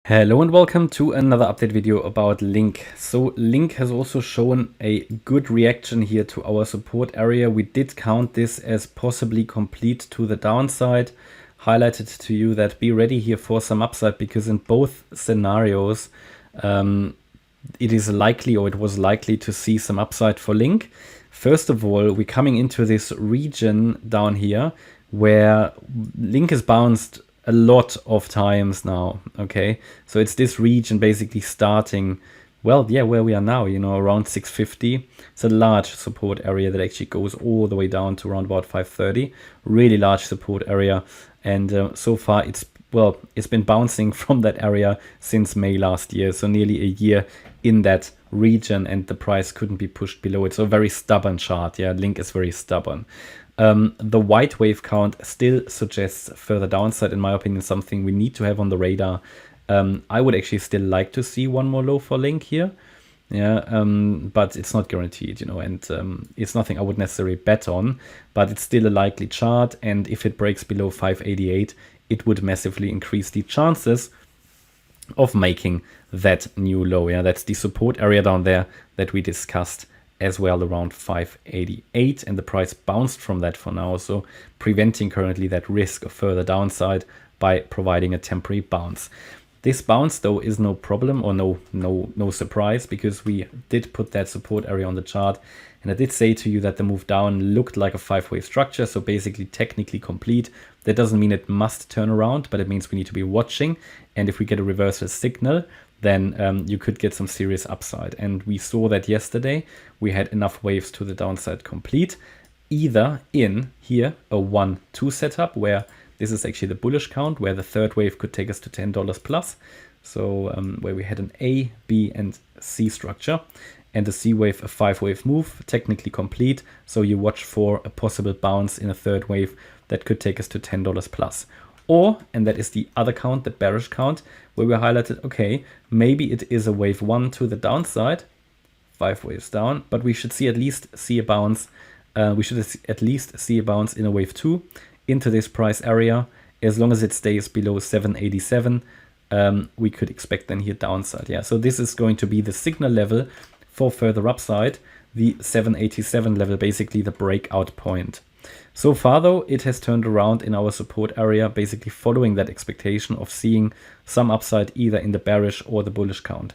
Hello and welcome to another update video about LINK. So LINK has also shown a good reaction here to our support area. We did count this as possibly complete to the downside. Highlighted to you that be ready here for some upside, because in both scenarios it is likely, or it was likely, to see some upside for LINK. First of all, we're coming into this region down here where LINK is bounced a lot of times now. Okay, so it's this region basically starting, well, yeah, where we are now, you know, around 650. It's a large support area that actually goes all the way down to around about 530. Really large support area, and so far it's been bouncing from that area since May last year, so nearly a year in that region, and the price couldn't be pushed below it. So a very stubborn chart. Yeah, LINK is very stubborn. The white wave count still suggests further downside, in my opinion, something we need to have on the radar. I would actually still like to see one more low for LINK here. Yeah, but it's not guaranteed, you know, and it's nothing I would necessarily bet on, but it's still a likely chart. And if it breaks below 588, it would massively increase the chances of making that new low. Yeah, that's the support area down there that we discussed as well, around 588, and the price bounced from that for now, so preventing currently that risk of further downside by providing a temporary bounce. This bounce though is no problem, or no surprise, because we did put that support area on the chart, and I did say to you that the move down looked like a 5-wave structure, so basically technically complete. That doesn't mean it must turn around, but it means we need to be watching, and if we get a reversal signal, then you could get some serious upside. And we saw that yesterday. We had enough waves to the downside complete, either in here a 1-2 setup, where this is actually the bullish count, where the third wave could take us to $10 plus. So where we had an A, B, and C structure, and the C wave a 5-wave move, technically complete. So you watch for a possible bounce in a third wave that could take us to $10 plus. Or, and that is the other count, the bearish count, where we highlighted, okay, maybe it is a wave 1 to the downside, 5 waves down, but we should at least see a bounce. We should at least see a bounce in a wave 2 into this price area. As long as it stays below 787, we could expect then here downside. Yeah, so this is going to be the signal level for further upside, the 787 level, basically the breakout point. So far though, it has turned around in our support area, basically following that expectation of seeing some upside either in the bearish or the bullish count.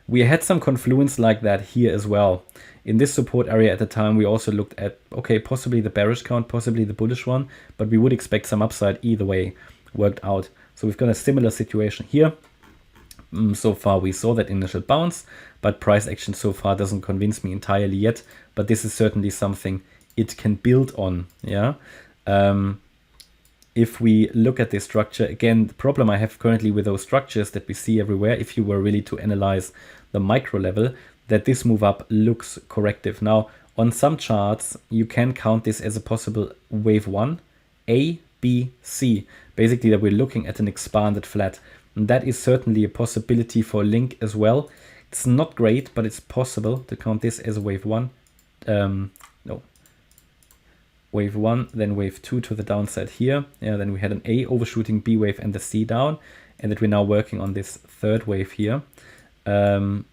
We had some confluence like that here as well. In this support area at the time, we also looked at, okay, possibly the bearish count, possibly the bullish one, but we would expect some upside either way. Worked out. So we've got a similar situation here. So far we saw that initial bounce, but price action so far doesn't convince me entirely yet, but this is certainly something it can build on. Yeah. If we look at this structure, again, the problem I have currently with those structures that we see everywhere, if you were really to analyze the micro level, that this move up looks corrective. Now, on some charts, you can count this as a possible wave 1, A, B, C. Basically, that we're looking at an expanded flat. And that is certainly a possibility for LINK as well. It's not great, but it's possible to count this as a wave 1. Wave 1, then wave 2 to the downside here. Yeah, then we had an A overshooting B wave and the C down, and that we're now working on this third wave here. In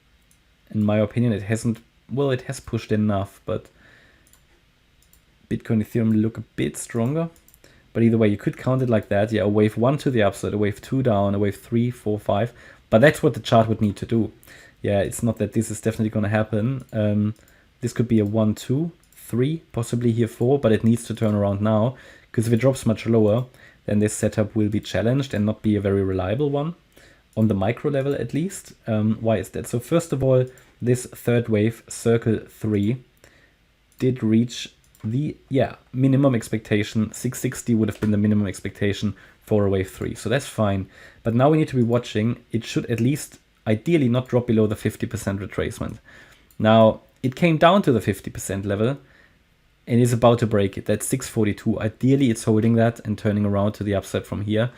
my opinion, it hasn't, well, it has pushed enough, but Bitcoin, Ethereum look a bit stronger. But either way, you could count it like that. Yeah, a wave 1 to the upside, a wave 2 down, a wave 3, 4, 5. But that's what the chart would need to do. Yeah, it's not that this is definitely going to happen. This could be a 1, 2, 3, possibly here 4, but it needs to turn around now, because if it drops much lower, then this setup will be challenged and not be a very reliable one, on the micro level at least. Why is that? So first of all, this third wave, circle 3, did reach the minimum expectation. 660 would have been the minimum expectation for a wave 3, so that's fine. But now we need to be watching. It should at least ideally not drop below the 50% retracement. Now it came down to the 50% level and is about to break it. That's 642. Ideally, it's holding that and turning around to the upside from here.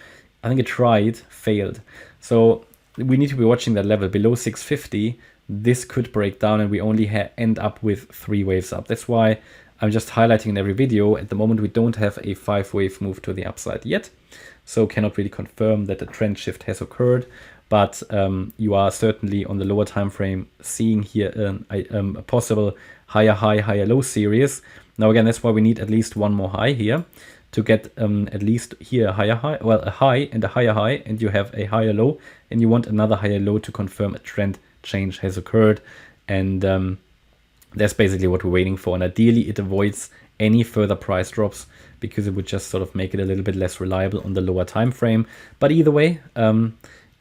I think it tried, failed. So we need to be watching that level below 650. This could break down and we only end up with 3 waves up. That's why I'm just highlighting in every video. At the moment, we don't have a 5-wave move to the upside yet, so cannot really confirm that a trend shift has occurred. But you are certainly on the lower time frame seeing here a possible higher high, higher low series. Now again, that's why we need at least one more high here to get at least here a higher high, well, a high and a higher high, and you have a higher low, and you want another higher low to confirm a trend change has occurred. And that's basically what we're waiting for. And ideally, it avoids any further price drops because it would just sort of make it a little bit less reliable on the lower time frame. But either way,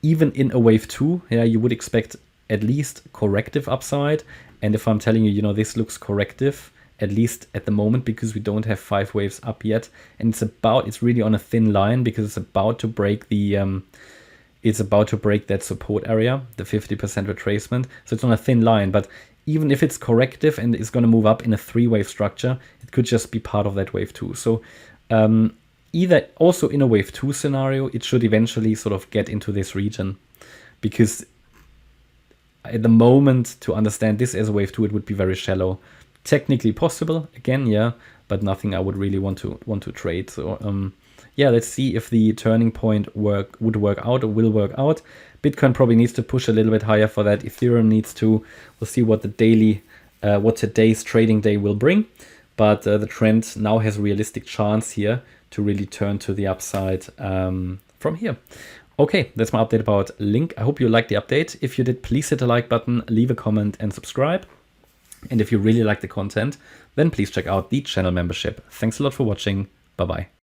even in a wave 2, yeah, you would expect at least corrective upside. And if I'm telling you, you know, this looks corrective, at least at the moment, because we don't have 5 waves up yet, and it's really on a thin line because it's about to break the that support area, the 50% retracement. So it's on a thin line, but even if it's corrective and is going to move up in a 3-wave structure, it could just be part of that wave 2. So either also in a wave 2 scenario, it should eventually sort of get into this region, because at the moment, to understand this as a wave 2, it would be very shallow. Technically possible, again, yeah, but nothing I would really want to trade. So yeah, let's see if the turning point would work out or will work out. Bitcoin probably needs to push a little bit higher for that. Ethereum needs to. We'll see what what today's trading day will bring. But the trend now has a realistic chance here to really turn to the upside from here. Okay, that's my update about Link. I hope you liked the update. If you did, please hit the like button, leave a comment and subscribe. And if you really like the content, then please check out the channel membership. Thanks a lot for watching. Bye-bye.